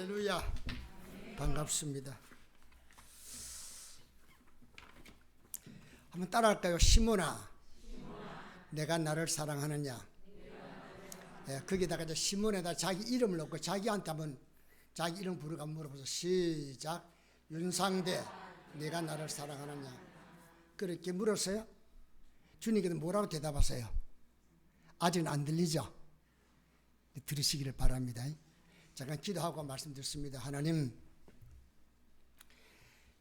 할렐루야. 반갑습니다. 한번 따라할까요? 시몬아, 내가 나를 사랑하느냐. 거기다가 이제 시몬에다 자기 이름을 넣고 자기한테 한번 자기 이름 부르고 물어보서 시작. 윤상대, 내가 나를 사랑하느냐. 그렇게 물었어요. 주님께서 뭐라고 대답하세요? 아직은 안 들리죠? 들으시기를 바랍니다. 잠깐 기도하고 말씀드렸습니다. 하나님,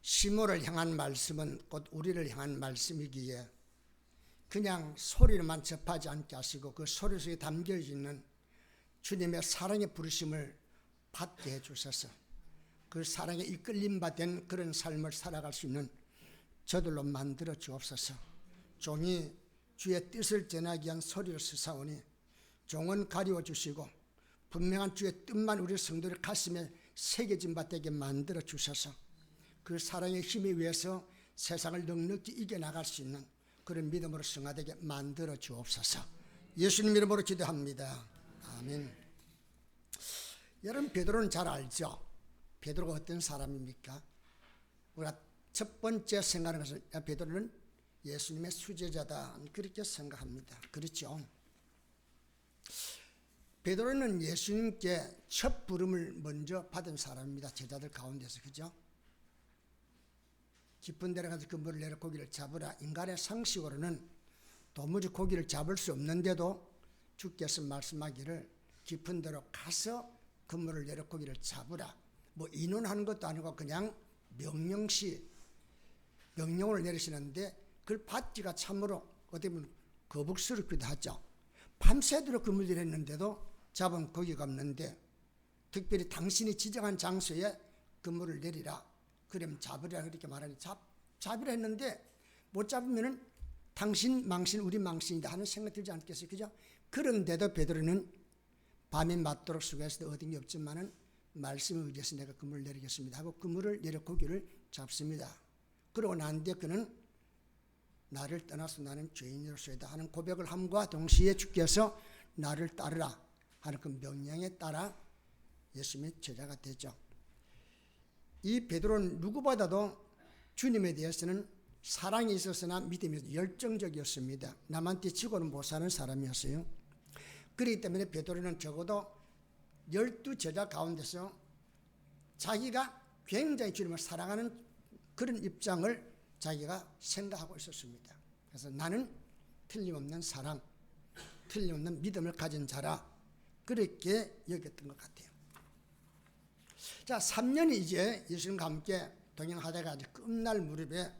시몬을 향한 말씀은 곧 우리를 향한 말씀이기에 그냥 소리로만 접하지 않게 하시고 그 소리 속에 담겨있는 주님의 사랑의 부르심을 받게 해주셔서 그 사랑에 이끌림 받은 그런 삶을 살아갈 수 있는 저들로 만들어 주옵소서. 종이 주의 뜻을 전하기 위한 소리를 쓰사오니 종은 가리워 주시고 분명한 주의 뜻만 우리 성도들 가슴에 새겨진 바 되게 만들어 주셔서 그 사랑의 힘에 의해서 세상을 넉넉히 이겨나갈 수 있는 그런 믿음으로 승화되게 만들어 주옵소서. 예수님 이름으로 기도합니다. 아멘. 여러분, 베드로는 잘 알죠? 베드로가 어떤 사람입니까? 우리가 첫 번째 생각하는 것은 베드로는 예수님의 수제자다, 그렇게 생각합니다. 그렇죠? 베드로는 예수님께 첫 부름을 먼저 받은 사람입니다. 제자들 가운데서. 그죠? 깊은 데로 가서 그물을 내려 고기를 잡으라. 인간의 상식으로는 도무지 고기를 잡을 수 없는데도 주께서 말씀하기를 깊은 데로 가서 그물을 내려 고기를 잡으라. 뭐 인원하는 것도 아니고 그냥 명령을 내리시는데 그걸 받기가 참으로 어떻게 보면 거북스럽기도 하죠. 밤새도록 그물을 했는데도 잡은 고기가 없는데 특별히 당신이 지정한 장소에 그물을 내리라. 그럼 잡으리라 그렇게 말하니 잡으라 했는데 못 잡으면은 당신 망신 우리 망신이다 하는 생각 들지 않겠어요? 그죠? 그런데도 베드로는 밤이 맞도록 수고해서도 얻은 게 없지만은 말씀을 의지해서 내가 그물을 내리겠습니다 하고 그물을 내려 고기를 잡습니다. 그러고 난 뒤에 그는 나를 떠나서 나는 죄인으로서이다 하는 고백을 함과 동시에 주께서 나를 따르라 하는 그 명령에 따라 예수님의 제자가 되죠. 이 베드로는 누구보다도 주님에 대해서는 사랑이 있었으나 믿음이 열정적이었습니다. 남한테 치고는 못 사는 사람이었어요. 그렇기 때문에 베드로는 적어도 12제자 가운데서 자기가 굉장히 주님을 사랑하는 그런 입장을 자기가 생각하고 있었습니다. 그래서 나는 틀림없는 사랑, 틀림없는 믿음을 가진 자라, 그렇게 여겼던 것 같아요. 자, 3년이 이제 예수님과 함께 동행하다가 끝날 무렵에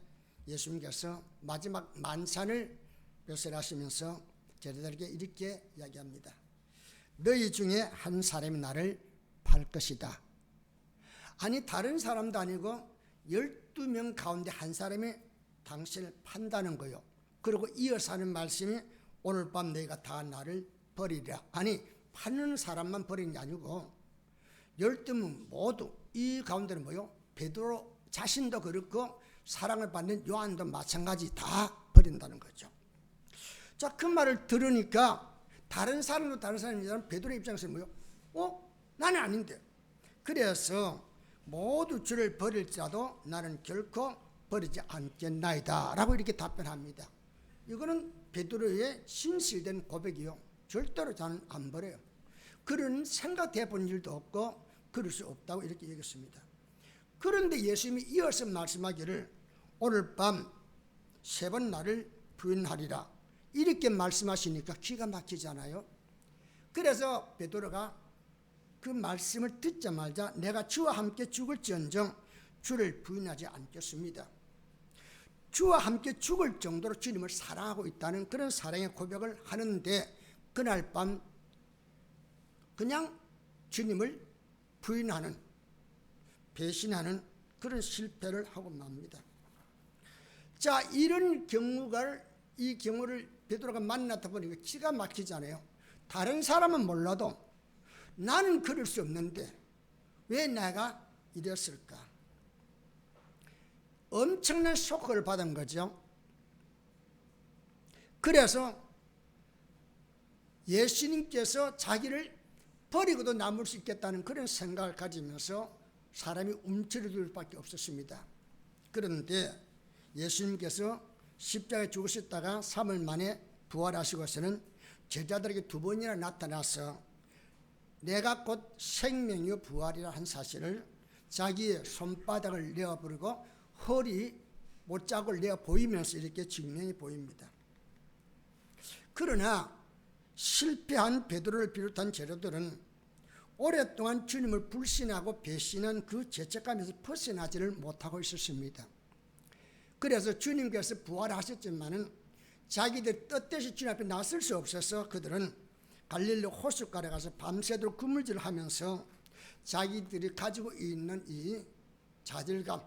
예수님께서 마지막 만찬을 벼슬하시면서 제자들에게 이렇게 이야기합니다. 너희 중에 한 사람이 나를 팔 것이다. 아니, 다른 사람도 아니고 12명 가운데 한 사람이 당신을 판다는 거요. 그리고 이어서 하는 말씀이 오늘 밤 너희가 다 나를 버리리라. 아니, 파는 사람만 버리는 게 아니고 12명 모두 이 가운데는 뭐요? 베드로 자신도 그렇고 사랑을 받는 요한도 마찬가지 다 버린다는 거죠. 자, 그 말을 들으니까 다른 사람이지만 베드로 입장에서는 뭐요? 나는 아닌데. 그래서 모두 주를 버릴지라도 나는 결코 버리지 않겠나이다 라고 이렇게 답변합니다. 이거는 베드로의 신실된 고백이요. 절대로 저는 안 버려요. 그런 생각해 본 일도 없고 그럴 수 없다고 이렇게 얘기했습니다. 그런데 예수님이 이어서 말씀하기를 오늘 밤 3번 나를 부인하리라 이렇게 말씀하시니까 기가 막히잖아요. 그래서 베드로가 그 말씀을 듣자마자 내가 주와 함께 죽을지언정 주를 부인하지 않겠습니다. 주와 함께 죽을 정도로 주님을 사랑하고 있다는 그런 사랑의 고백을 하는데 그날 밤 그냥 주님을 부인하는, 배신하는 그런 실패를 하고 맙니다. 자, 이런 이 경우를 베드로가 만났다 보니까 기가 막히잖아요. 다른 사람은 몰라도 나는 그럴 수 없는데 왜 내가 이랬을까? 엄청난 쇼크를 받은 거죠. 그래서 예수님께서 자기를 버리고도 남을 수 있겠다는 그런 생각을 가지면서 사람이 움츠러들 수밖에 없었습니다. 그런데 예수님께서 십자가에 죽으셨다가 3일 만에 부활하시고서는 제자들에게 2번이나 나타나서 내가 곧 생명이요 부활이라 한 사실을 자기의 손바닥을 내어버리고 허리 못자국을 내어 보이면서 이렇게 증명해 보입니다. 그러나 실패한 베드로를 비롯한 제자들은 오랫동안 주님을 불신하고 배신한 그 죄책감에서 벗어나지를 못하고 있었습니다. 그래서 주님께서 부활하셨지만은 자기들 뜻대로 주님 앞에 나설 수 없어서 그들은 갈릴리 호숫가에 가서 밤새도록 그물질을 하면서 자기들이 가지고 있는 이 좌절감,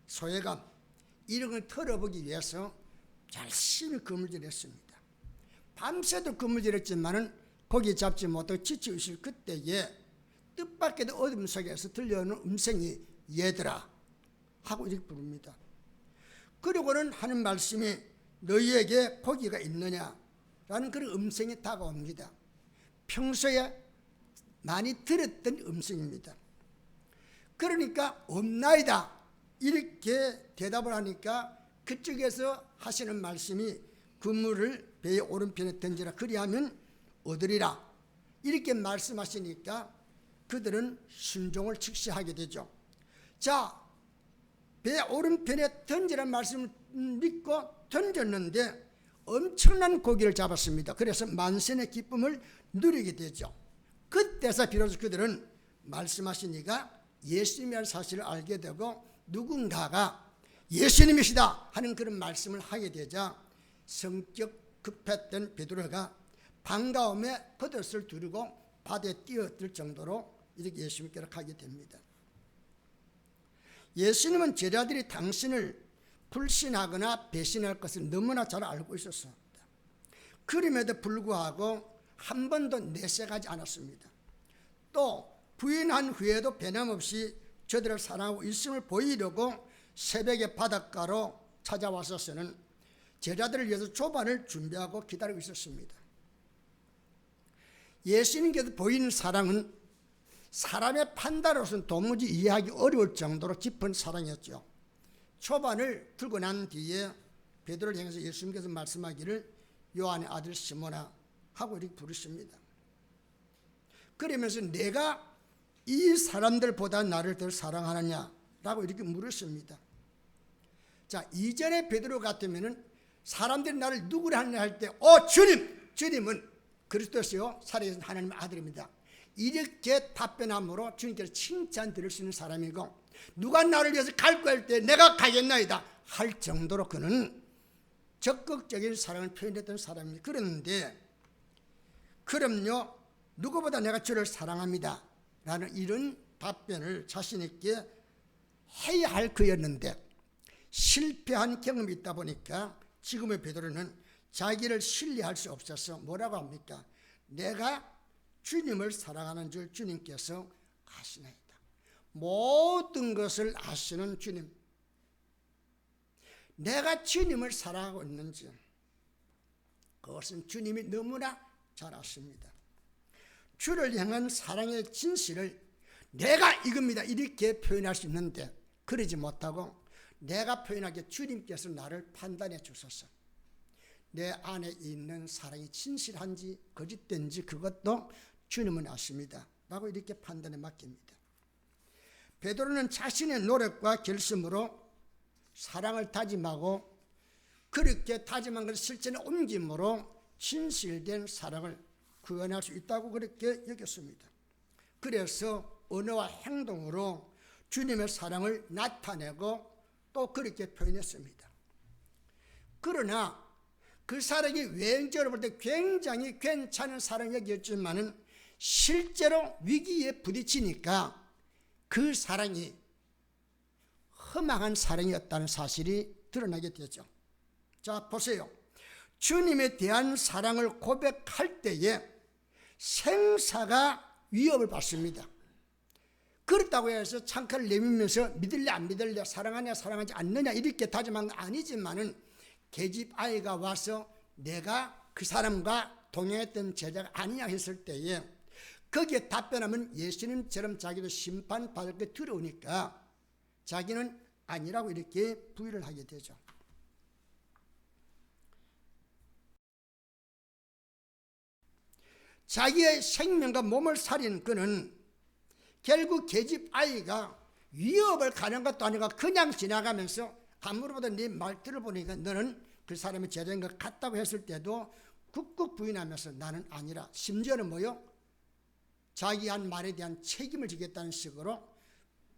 소외감 이런 걸 털어보기 위해서 열심히 그물질했습니다. 밤새도록 그물질했지만은 고기 잡지 못하고 지치고 있을 그때에 뜻밖에도 어둠 속에서 들려오는 음성이 얘들아 하고 이렇게 부릅니다. 그리고는 하는 말씀이 너희에게 고기가 있느냐라는 그런 음성이 다가옵니다. 평소에 많이 들었던 음성입니다. 그러니까 없나이다 이렇게 대답을 하니까 그쪽에서 하시는 말씀이 그물을 배의 오른편에 던지라 그리하면 얻으리라 이렇게 말씀하시니까 그들은 순종을 즉시하게 되죠. 자, 배 오른편에 던지라는 말씀을 믿고 던졌는데 엄청난 고기를 잡았습니다. 그래서 만선의 기쁨을 누리게 되죠. 그때서 비로소 그들은 말씀하시니까 예수님이라는 사실을 알게 되고 누군가가 예수님이시다 하는 그런 말씀을 하게 되자 성격 급했던 베드로가 반가움에 겉옷을 두르고 바다에 뛰어들 정도로 이렇게 예수님께로 가게 됩니다. 예수님은 제자들이 당신을 불신하거나 배신할 것을 너무나 잘 알고 있었습니다. 그럼에도 불구하고 한 번도 내색하지 않았습니다. 또 부인한 후에도 변함없이 저들을 사랑하고 있음을 보이려고 새벽에 바닷가로 찾아와서는 제자들을 위해서 조반을 준비하고 기다리고 있었습니다. 예수님께서 보이는 사랑은 사람의 판단으로서는 도무지 이해하기 어려울 정도로 깊은 사랑이었죠. 초반을 풀고 난 뒤에 베드로를 향해서 예수님께서 말씀하기를 요한의 아들 시몬아 하고 이렇게 부르십니다. 그러면서 내가 이 사람들보다 나를 더 사랑하느냐라고 이렇게 물으십니다. 자, 이전에 베드로 같으면은 사람들이 나를 누구라 하느냐 할 때 주님은 그리스도시요 살아계신 하나님의 아들입니다. 이렇게 답변함으로 주님께서 칭찬 드릴 수 있는 사람이고 누가 나를 위해서 갈 거 할 때 내가 가겠나이다 할 정도로 그는 적극적인 사랑을 표현했던 사람입니다. 그런데 그럼요 누구보다 내가 주를 사랑합니다 라는 이런 답변을 자신 있게 해야 할 그였는데 실패한 경험이 있다 보니까 지금의 베드로는 자기를 신뢰할 수 없어서 뭐라고 합니까? 내가 주님을 사랑하는 줄 주님께서 아시나이다. 모든 것을 아시는 주님, 내가 주님을 사랑하고 있는지 그것은 주님이 너무나 잘 아십니다. 주를 향한 사랑의 진실을 내가 이겁니다 이렇게 표현할 수 있는데 그러지 못하고 내가 표현하기에 주님께서 나를 판단해 주소서. 내 안에 있는 사랑이 진실한지 거짓된지 그것도 주님은 아십니다 라고 이렇게 판단에 맡깁니다. 베드로는 자신의 노력과 결심으로 사랑을 다짐하고 그렇게 다짐한 것을 실천에 옮김으로 진실된 사랑을 구현할 수 있다고 그렇게 여겼습니다. 그래서 언어와 행동으로 주님의 사랑을 나타내고 또 그렇게 표현했습니다. 그러나 그 사랑이 외형적으로 볼 때 굉장히 괜찮은 사랑이었지만은 실제로 위기에 부딪히니까 그 사랑이 험악한 사랑이었다는 사실이 드러나게 되죠. 자, 보세요. 주님에 대한 사랑을 고백할 때에 생사가 위협을 받습니다. 그렇다고 해서 창칼을 내밀면서 믿을래 안 믿을래 사랑하냐 사랑하지 않느냐 이렇게 다짐한 건 아니지만은 계집 아이가 와서 내가 그 사람과 동행했던 제자가 아니냐 했을 때에 거기에 답변하면 예수님처럼 자기도 심판받을 게 두려우니까 자기는 아니라고 이렇게 부인을 하게 되죠. 자기의 생명과 몸을 살린 그는 결국 계집 아이가 위협을 가는 것도 아니고 그냥 지나가면서 아무로보다 네 말투를 보니까 너는 그 사람이 죄된 것 같다고 했을 때도 굳굳 부인하면서 나는 아니라, 심지어는 뭐요? 자기 한 말에 대한 책임을 지겠다는 식으로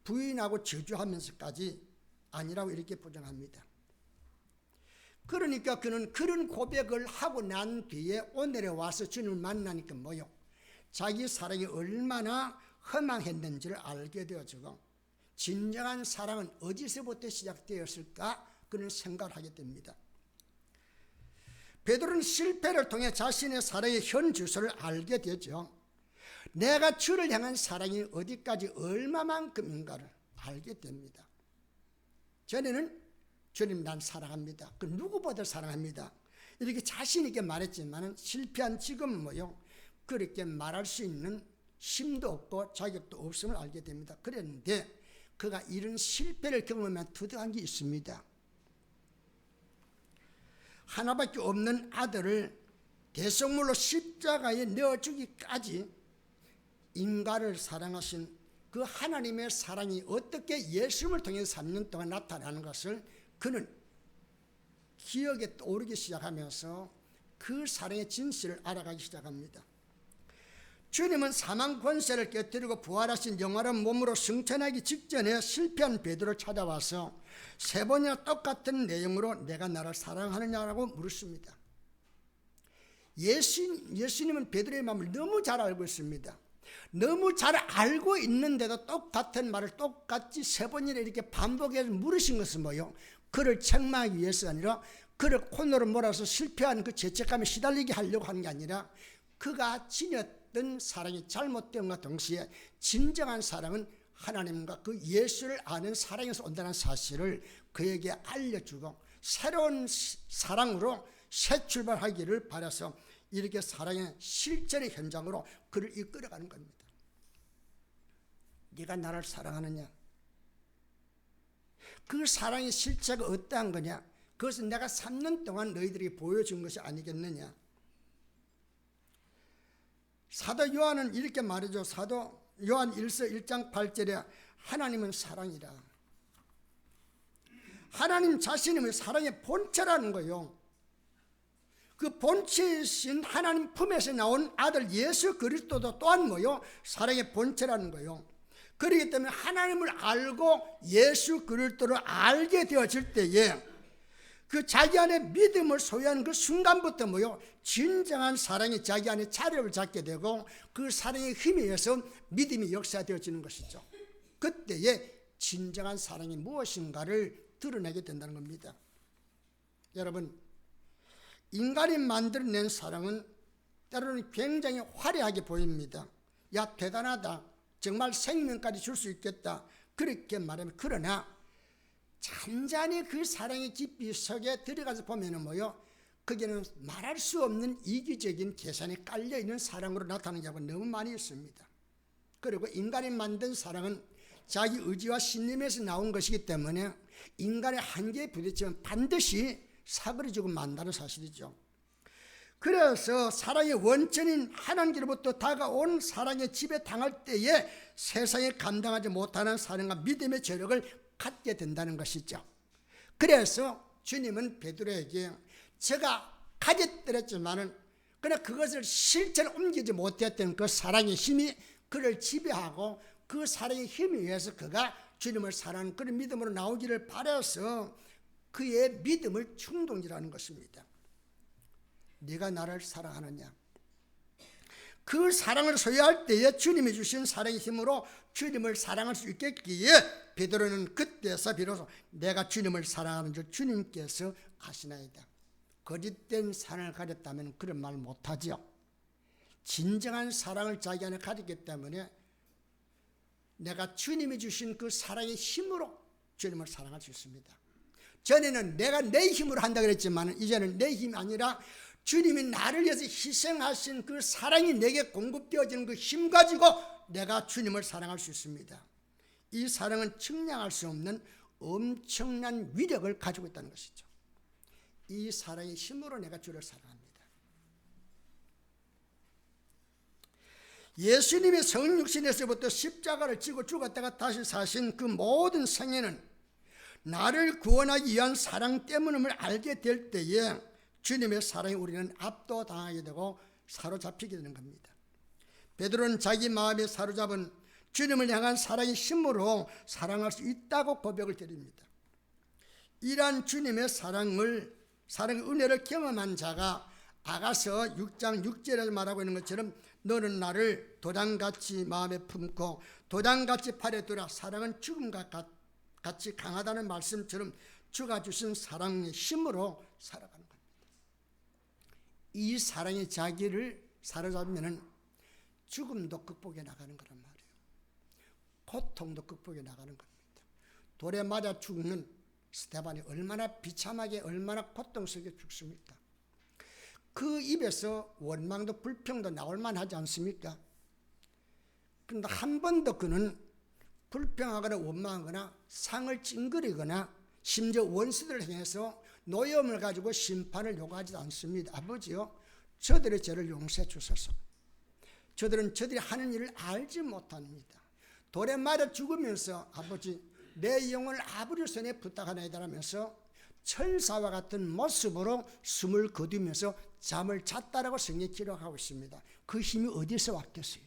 부인하고 저주하면서까지 아니라고 이렇게 부정합니다. 그러니까 그는 그런 고백을 하고 난 뒤에 오늘에 와서 주님을 만나니까 뭐요? 자기 사랑이 얼마나 허망했는지를 알게 되어지고 진정한 사랑은 어디서부터 시작되었을까? 그런 생각을 하게 됩니다. 베드로는 실패를 통해 자신의 사랑의 현 주소를 알게 되죠. 내가 주를 향한 사랑이 어디까지 얼마만큼인가를 알게 됩니다. 전에는 주님 난 사랑합니다. 그 누구보다 사랑합니다. 이렇게 자신 있게 말했지만 실패한 지금 뭐요? 그렇게 말할 수 있는 힘도 없고 자격도 없음을 알게 됩니다. 그랬는데 그가 이런 실패를 경험하면 두드러한 게 있습니다. 하나밖에 없는 아들을 대속물로 십자가에 내어주기까지 인간을 사랑하신 그 하나님의 사랑이 어떻게 예수님을 통해 3년 동안 나타나는 것을 그는 기억에 떠오르기 시작하면서 그 사랑의 진실을 알아가기 시작합니다. 주님은 사망 권세를 깨뜨리고 부활하신 영원한 몸으로 승천하기 직전에 실패한 베드로를 찾아와서 3번이나 똑같은 내용으로 내가 나를 사랑하느냐라고 물었습니다. 예수님은 베드로의 마음을 너무 잘 알고 있습니다. 너무 잘 알고 있는데도 똑같은 말을 똑같이 3번이나 이렇게 반복해서 물으신 것은 뭐요? 그를 책망하기 위해서가 아니라 그를 코너로 몰아서 실패한 그 죄책감에 시달리게 하려고 하는 게 아니라 그가 지녔던 사랑이 잘못된 것과 동시에 진정한 사랑은 하나님과 그 예수를 아는 사랑에서 온다는 사실을 그에게 알려주고 새로운 사랑으로 새 출발하기를 바라서 이렇게 사랑의 실전의 현장으로 그를 이끌어가는 겁니다. 네가 나를 사랑하느냐? 그 사랑의 실체가 어떠한 거냐? 그것은 내가 3년 동안 너희들에게 보여준 것이 아니겠느냐? 사도 요한은 이렇게 말하죠. 사도 요한 1서 1장 8절에 하나님은 사랑이라. 하나님 자신이 사랑의 본체라는 거예요. 그 본체이신 하나님 품에서 나온 아들 예수 그리스도도 또한 뭐요? 사랑의 본체라는 거예요. 그렇기 때문에 하나님을 알고 예수 그리스도를 알게 되어질 때에 그 자기 안에 믿음을 소유하는 그 순간부터 뭐요? 진정한 사랑이 자기 안에 자리를 잡게 되고 그 사랑의 힘에 의해서 믿음이 역사되어지는 것이죠. 그때에 진정한 사랑이 무엇인가를 드러내게 된다는 겁니다. 여러분, 인간이 만들어낸 사랑은 때로는 굉장히 화려하게 보입니다. 야, 대단하다. 정말 생명까지 줄 수 있겠다. 그렇게 말하면, 그러나 잔잔히 그 사랑의 깊이 속에 들어가서 보면은 뭐요? 거기는 말할 수 없는 이기적인 계산이 깔려있는 사랑으로 나타나는 경우가 너무 많이 있습니다. 그리고 인간이 만든 사랑은 자기 의지와 신념에서 나온 것이기 때문에 인간의 한계에 부딪히면 반드시 사그러지고 만다는 사실이죠. 그래서 사랑의 원천인 하나님께로부터 다가온 사랑의 지배 당할 때에 세상에 감당하지 못하는 사랑과 믿음의 저력을 갖게 된다는 것이죠. 그래서 주님은 베드로에게 제가 가졌더랬지만은 그러나 그것을 실천에 옮기지 못했던 그 사랑의 힘이 그를 지배하고 그 사랑의 힘에 의해서 그가 주님을 사랑하는 그런 믿음으로 나오기를 바라서 그의 믿음을 충동지라는 것입니다. 네가 나를 사랑하느냐? 그 사랑을 소유할 때에 주님이 주신 사랑의 힘으로 주님을 사랑할 수 있겠기에 베드로는 그때서 비로소 내가 주님을 사랑하는 줄 주님께서 아시나이다. 거짓된 사랑을 가졌다면 그런 말 못하죠. 진정한 사랑을 자기 안에 가졌기 때문에 내가 주님이 주신 그 사랑의 힘으로 주님을 사랑할 수 있습니다. 전에는 내가 내 힘으로 한다 그랬지만 이제는 내 힘이 아니라 주님이 나를 위해서 희생하신 그 사랑이 내게 공급되어지는 그 힘 가지고 내가 주님을 사랑할 수 있습니다. 이 사랑은 측량할 수 없는 엄청난 위력을 가지고 있다는 것이죠. 이 사랑의 힘으로 내가 주를 사랑합니다. 예수님이 성육신에서부터 십자가를 지고 죽었다가 다시 사신 그 모든 생애는 나를 구원하기 위한 사랑 때문임을 알게 될 때에 주님의 사랑에 우리는 압도당하게 되고 사로잡히게 되는 겁니다. 베드로는 자기 마음에 사로잡은 주님을 향한 사랑의 힘으로 사랑할 수 있다고 고백을 드립니다. 이러한 주님의 사랑의 은혜를 경험한 자가 아가서 6장 6절에서 말하고 있는 것처럼 너는 나를 도장같이 마음에 품고 도장같이 팔에 두라. 사랑은 죽음과 같이 강하다는 말씀처럼 주가 주신 사랑의 힘으로 살아가는 겁니다. 이 사랑의 자기를 사로잡으면 죽음도 극복해 나가는 거란 말이에요. 고통도 극복해 나가는 겁니다. 돌에 맞아 죽는 스데반이 얼마나 비참하게 얼마나 고통스럽게 죽습니까? 그 입에서 원망도 불평도 나올 만하지 않습니까? 그런데 한 번도 그는 불평하거나 원망하거나 상을 찡그리거나 심지어 원수들을 향해서 노여움을 가지고 심판을 요구하지 않습니다. 아버지요, 저들의 죄를 용서해 주소서. 저들은 저들이 하는 일을 알지 못합니다. 돌에 맞아 죽으면서 아버지 내 영혼을 아버지 손에 부탁하나이다 하면서 철사와 같은 모습으로 숨을 거두면서 잠을 잤다라고 성경에 기록하고 있습니다. 그 힘이 어디서 왔겠어요?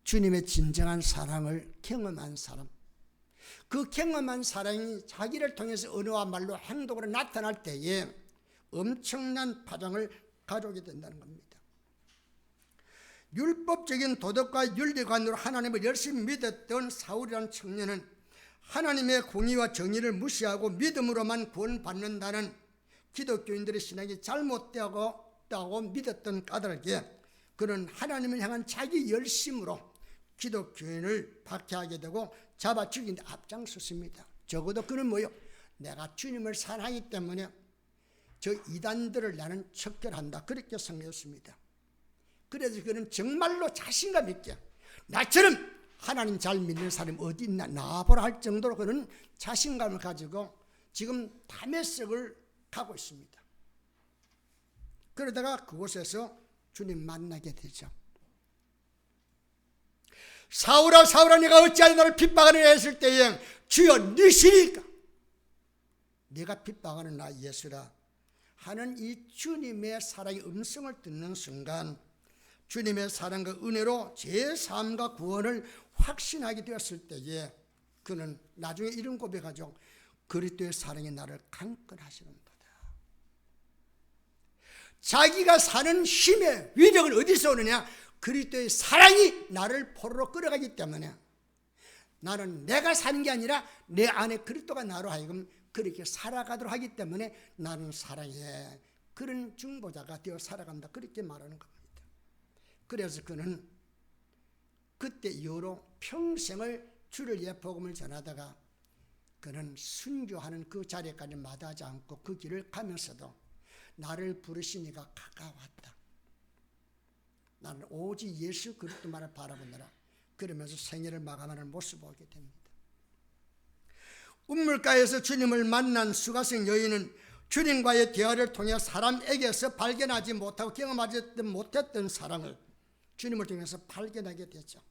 주님의 진정한 사랑을 경험한 사람, 그 경험한 사랑이 자기를 통해서 언어와 말로 행동으로 나타날 때에 엄청난 파장을 가져오게 된다는 겁니다. 율법적인 도덕과 윤리관으로 하나님을 열심히 믿었던 사울이라는 청년은 하나님의 공의와 정의를 무시하고 믿음으로만 구원받는다는 기독교인들의 신앙이 잘못되었다고 믿었던 까닭에 그는 하나님을 향한 자기 열심으로 기독교인을 박해하게 되고 잡아 죽인 데 앞장섰습니다. 적어도 그는 뭐요? 내가 주님을 사랑하기 때문에 저 이단들을 나는 척결한다, 그렇게 생각했습니다. 그래서 그는 정말로 자신감 있게 나처럼 하나님 잘 믿는 사람이 어디 있나 나보라 할 정도로 그는 자신감을 가지고 지금 다메섹을 가고 있습니다. 그러다가 그곳에서 주님 만나게 되죠. 사울아 사울아 내가 어찌하여 너를 핍박하느냐 했을 때에 주여 너시니까 네가 핍박하는 나 예수라 하는 이 주님의 사랑의 음성을 듣는 순간 주님의 사랑과 은혜로 제3과 구원을 확신하게 되었을 때에 그는 나중에 이런 고백하죠. 그리스도의 사랑이 나를 강건하시는도다. 자기가 사는 힘의 위력은 어디서 오느냐? 그리스도의 사랑이 나를 포로로 끌어가기 때문에 나는 내가 사는 게 아니라 내 안에 그리스도가 나로 하여금 그렇게 살아가도록 하기 때문에 나는 사랑해. 그런 중보자가 되어 살아간다. 그렇게 말하는 겁니다. 그래서 그는 그때 이후로 평생을 주를 위해 복음을 전하다가 그는 순교하는 그 자리까지 마다하지 않고 그 길을 가면서도 나를 부르시니가 가까웠다. 나는 오직 예수 그리스도만을 바라보느라 그러면서 생애를 마감하는 모습을 보게 됩니다. 운물가에서 주님을 만난 수가성 여인은 주님과의 대화를 통해 사람에게서 발견하지 못하고 경험하지 못했던 사랑을 주님을 통해서 발견하게 되죠.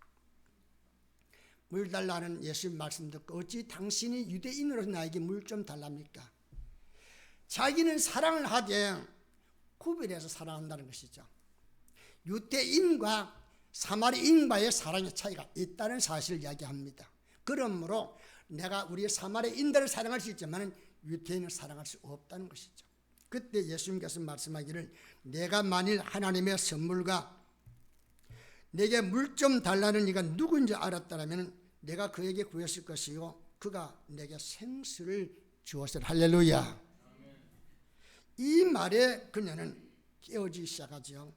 물 달라는 예수님 말씀 듣고 어찌 당신이 유대인으로서 나에게 물 좀 달랍니까? 자기는 사랑을 하되 구별해서 사랑한다는 것이죠. 유대인과 사마리인과의 사랑의 차이가 있다는 사실을 이야기합니다. 그러므로 내가 우리 사마리인들을 사랑할 수 있지만 유대인을 사랑할 수 없다는 것이죠. 그때 예수님께서 말씀하기를 내가 만일 하나님의 선물과 내게 물 좀 달라는 이가 누구인지 알았다면 내가 그에게 구했을 것이요 그가 내게 생수를 주었을. 할렐루야. 이 말에 그녀는 깨어지기 시작하죠.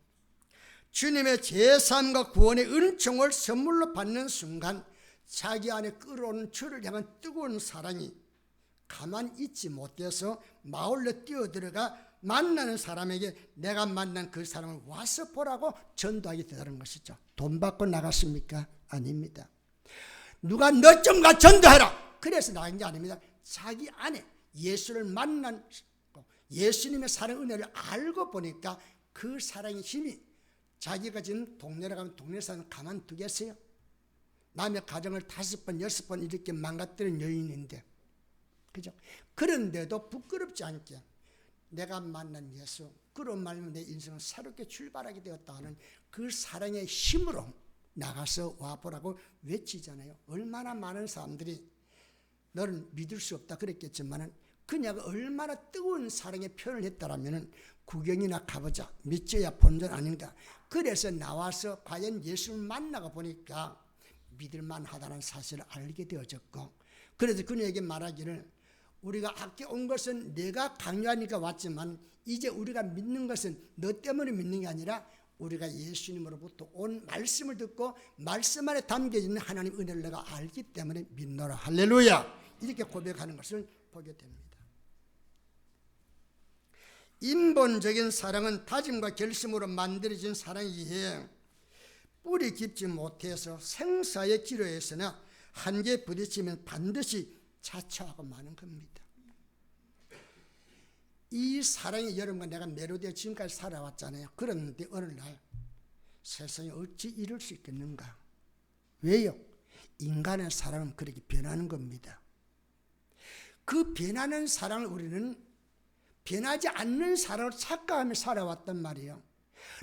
주님의 제3과 구원의 은총을 선물로 받는 순간 자기 안에 끓어오는 주를 향한 뜨거운 사랑이 가만히 있지 못해서 마을로 뛰어들어가 만나는 사람에게 내가 만난 그 사람을 와서 보라고 전도하게 되다는 것이죠. 돈 받고 나갔습니까? 아닙니다. 누가 너 좀 가 전도해라 그래서 나간 게 아닙니다. 자기 안에 예수를 만난 예수님의 사랑 은혜를 알고 보니까 그 사랑의 힘이 자기가 지금 동네에 가면 동네 사람 가만두겠어요? 남의 가정을 5번 6번 이렇게 망가뜨린 여인인데, 그죠? 그런데도 부끄럽지 않게 내가 만난 예수, 그런 말로 내 인생은 새롭게 출발하게 되었다 하는 그 사랑의 힘으로 나가서 와보라고 외치잖아요. 얼마나 많은 사람들이 너는 믿을 수 없다 그랬겠지만 그녀가 얼마나 뜨거운 사랑의 표현을 했다라면 구경이나 가보자, 믿져야 본전 아닌가. 그래서 나와서 과연 예수를 만나고 보니까 믿을만하다는 사실을 알게 되어졌고, 그래서 그녀에게 말하기를 우리가 학교 온 것은 내가 강요하니까 왔지만 이제 우리가 믿는 것은 너 때문에 믿는 게 아니라 우리가 예수님으로부터 온 말씀을 듣고 말씀 안에 담겨있는 하나님 은혜를 내가 알기 때문에 믿노라. 할렐루야. 이렇게 고백하는 것을 보게 됩니다. 인본적인 사랑은 다짐과 결심으로 만들어진 사랑이기에 뿌리 깊지 못해서 생사의 기로에서나 한계 부딪히면 반드시 자초하고 마는 겁니다. 이 사랑이 여러분과 내가 매료되어 지금까지 살아왔잖아요. 그런데 어느 날 세상에 어찌 이럴 수 있겠는가? 왜요? 인간의 사랑은 그렇게 변하는 겁니다. 그 변하는 사랑을 우리는 변하지 않는 사랑을 착각하며 살아왔단 말이에요.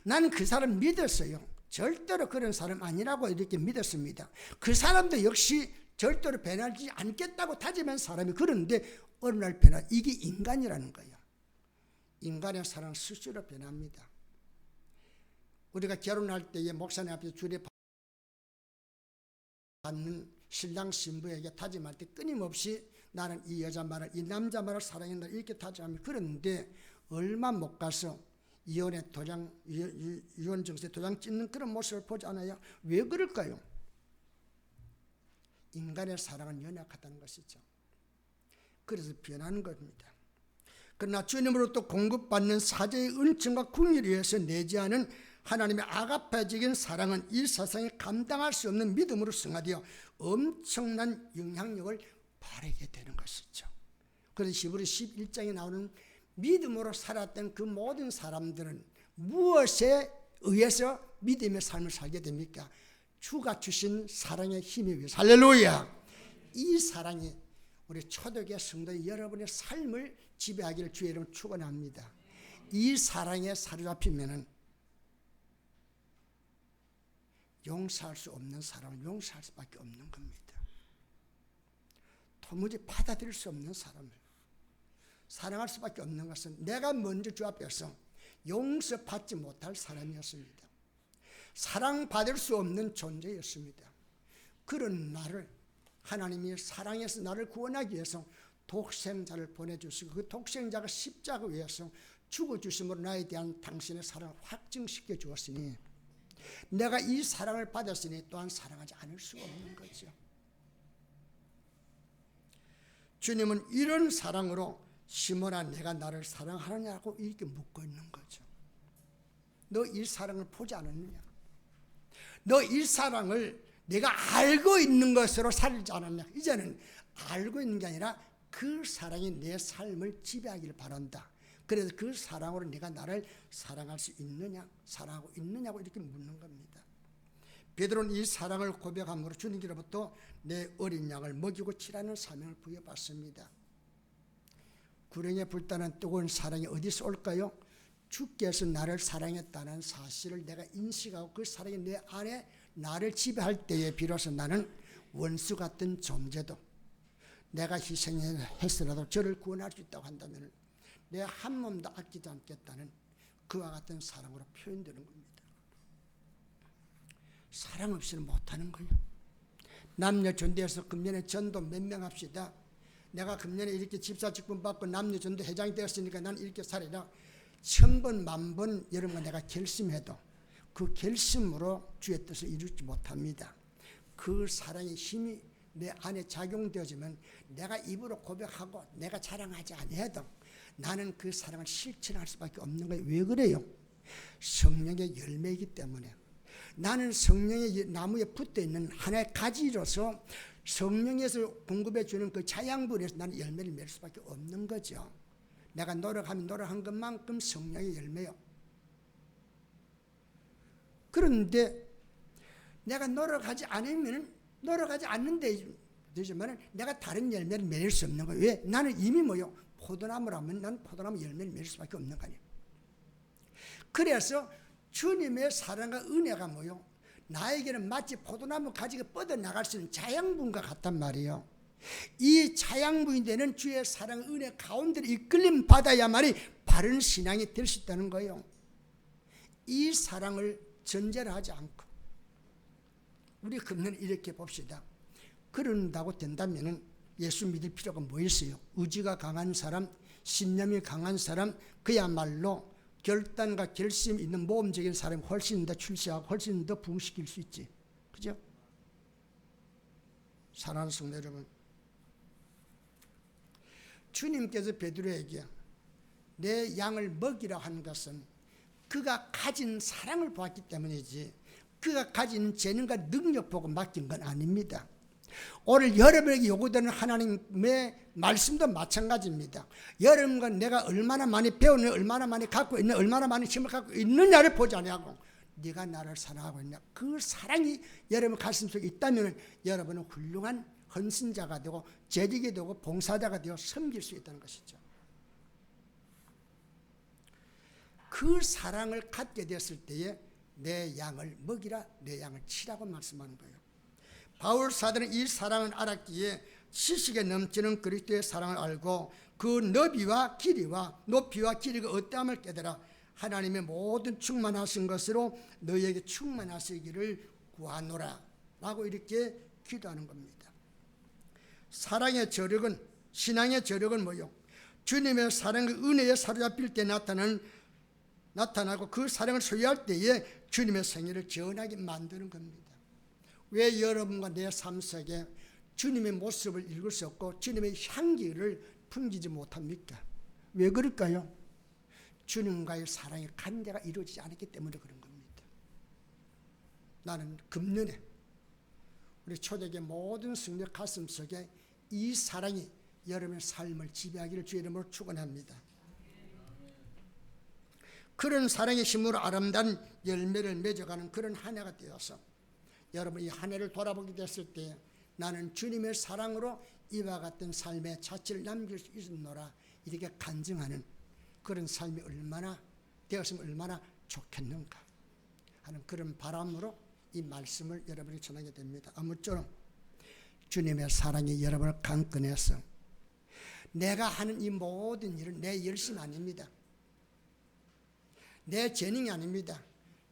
나는 그 사람 믿었어요. 절대로 그런 사람 아니라고 이렇게 믿었습니다. 그 사람도 역시 절대로 변하지 않겠다고 다짐한 사람이, 그런데 어느 날 변화. 이게 인간이라는 거예요. 인간의 사랑은 스스로 변합니다. 우리가 결혼할 때에 목사님 앞에서 주례 받는 신랑 신부에게 다짐할 때 끊임없이 나는 이 여자 말을, 이 남자 말을 사랑한다 이렇게 다짐합니다. 그런데 얼마 못 가서 이혼 증서에 도장 찍는 그런 모습을 보지 않아요? 왜 그럴까요? 인간의 사랑은 연약하다는 것이죠. 그래서 변하는 겁니다. 그러나 주님으로부터 공급받는 사제의 은총과 긍휼을 위해서 내지하는 하나님의 아가페적인 사랑은 이 세상에 감당할 수 없는 믿음으로 승화되어 엄청난 영향력을 발휘하게 되는 것이죠. 그래서 히브리 11장에 나오는 믿음으로 살았던 그 모든 사람들은 무엇에 의해서 믿음의 삶을 살게 됩니까? 주가 주신 사랑의 힘에 의해서. 할렐루야. 이 사랑이 우리 초대교회 성도 여러분의 삶을 지배하기를 주의 이름으로 축원합니다. 이 사랑에 사로잡히면은 용서할 수 없는 사람을 용서할 수밖에 없는 겁니다. 도무지 받아들일 수 없는 사람을 사랑할 수밖에 없는 것은 내가 먼저 주 앞에서 용서받지 못할 사람이었습니다. 사랑받을 수 없는 존재였습니다. 그런 나를 하나님이 사랑해서 나를 구원하기 위해서 독생자를 보내주시고 그 독생자가 십자가 위에서 죽어주심으로 나에 대한 당신의 사랑을 확증시켜 주었으니 내가 이 사랑을 받았으니 또한 사랑하지 않을 수가 없는 거죠. 주님은 이런 사랑으로 시몬아 내가 나를 사랑하느냐고 이렇게 묻고 있는 거죠. 너 이 사랑을 보지 않았느냐? 너 이 사랑을 내가 알고 있는 것으로 살지 않았냐? 이제는 알고 있는 게 아니라 그 사랑이 내 삶을 지배하기를 바란다. 그래서 그 사랑으로 내가 나를 사랑할 수 있느냐? 사랑하고 있느냐고 이렇게 묻는 겁니다. 베드로는 이 사랑을 고백함으로 주님께로부터 내 어린 양을 먹이고 치라는 사명을 부여받습니다. 구렁이에 불타는 뜨거운 사랑이 어디서 올까요? 주께서 나를 사랑했다는 사실을 내가 인식하고 그 사랑이 내 안에 나를 지배할 때에 비로소 나는 원수 같은 존재도 내가 희생했으라도 저를 구원할 수 있다고 한다면 내 한 몸도 아끼지 않겠다는 그와 같은 사랑으로 표현되는 겁니다. 사랑 없이는 못하는 거예요. 남녀 전도에서 금년에 전도 몇 명 합시다. 내가 금년에 이렇게 집사 직분 받고 남녀 전도 회장이 되었으니까 난 이렇게 살아라. 1000번 만번 여러분과 내가 결심해도 그 결심으로 주의 뜻을 이루지 못합니다. 그 사랑의 힘이 내 안에 작용되어지면 내가 입으로 고백하고 내가 자랑하지 아니해도 나는 그 사랑을 실천할 수밖에 없는 거예요. 왜 그래요? 성령의 열매이기 때문에. 나는 성령의 나무에 붙어있는 하나의 가지로서 성령에서 공급해 주는 그 자양분에서 나는 열매를 맺을 수밖에 없는 거죠. 내가 노력하면 노력한 것만큼 성령의 열매요. 그런데 내가 노력하지 않는데 되지만 내가 다른 열매를 맺을 수 없는 거예요. 왜? 나는 이미 뭐요? 포도나무라면 나는 포도나무 열매를 맺을 수밖에 없는 거 아니에요. 그래서 주님의 사랑과 은혜가 뭐요? 나에게는 마치 포도나무 가지가 뻗어나갈 수 있는 자양분과 같단 말이에요. 이 자양분이 되는 주의 사랑 은혜 가운데를 이끌림 받아야만이 바른 신앙이 될 수 있다는 거예요. 이 사랑을 전제를 하지 않고 우리 금년 이렇게 봅시다. 그런다고 된다면 예수 믿을 필요가 뭐 있어요? 의지가 강한 사람, 신념이 강한 사람, 그야말로 결단과 결심이 있는 모험적인 사람이 훨씬 더 출세하고 훨씬 더 부흥시킬 수 있지. 그죠? 사랑하는 성도 여러분, 주님께서 베드로에게 내 양을 먹이라 하는 것은 그가 가진 사랑을 보았기 때문이지 그가 가진 재능과 능력 보고 맡긴 건 아닙니다. 오늘 여러분에게 요구되는 하나님의 말씀도 마찬가지입니다. 여러분과 내가 얼마나 많이 배우느냐, 얼마나 많이 갖고 있느냐, 얼마나 많은 힘을 갖고 있느냐를 보지 아니하고 네가 나를 사랑하고 있냐, 그 사랑이 여러분 가슴속에 있다면 여러분은 훌륭한 헌신자가 되고 재직이 되고 봉사자가 되어 섬길 수 있다는 것이죠. 그 사랑을 갖게 됐을 때에 내 양을 먹이라, 내 양을 치라고 말씀하는 거예요. 바울 사도는 이 사랑을 알았기에 지식에 넘치는 그리스도의 사랑을 알고 그 너비와 길이와 높이와 길이가 어떠함을 깨달아 하나님의 모든 충만하신 것으로 너희에게 충만하시기를 구하노라 라고 이렇게 기도하는 겁니다. 사랑의 저력은, 신앙의 저력은 뭐요? 주님의 사랑과 은혜에 사로잡힐 때 나타나고 그 사랑을 소유할 때에 주님의 생애를 전하게 만드는 겁니다. 왜 여러분과 내 삶 속에 주님의 모습을 읽을 수 없고 주님의 향기를 풍기지 못합니까? 왜 그럴까요? 주님과의 사랑의 관계가 이루어지지 않았기 때문에 그런 겁니다. 나는 금년에 우리 초대교회 모든 성도 가슴 속에 이 사랑이 여러분의 삶을 지배하기를 주의 이름으로 축원합니다. 그런 사랑의 힘으로 아름다운 열매를 맺어가는 그런 한 해가 되어서 여러분 이 한 해를 돌아보게 됐을 때 나는 주님의 사랑으로 이와 같은 삶의 자취를 남길 수 있노라 이렇게 간증하는 그런 삶이 얼마나 되었으면 얼마나 좋겠는가 하는 그런 바람으로 이 말씀을 여러분이 전하게 됩니다. 아무쪼록 주님의 사랑이 여러분을 강건해서 내가 하는 이 모든 일은 내 열심 아닙니다. 내 재능이 아닙니다.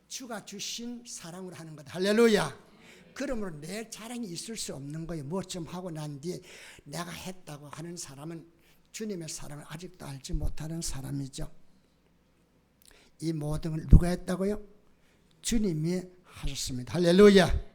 주가 주신 사랑으로 하는 것. 할렐루야. 그러므로 내 자랑이 있을 수 없는 거예요. 뭐 좀 하고 난 뒤에 내가 했다고 하는 사람은 주님의 사랑을 아직도 알지 못하는 사람이죠. 이 모든 걸 누가 했다고요? 주님이 하셨습니다. 할렐루야.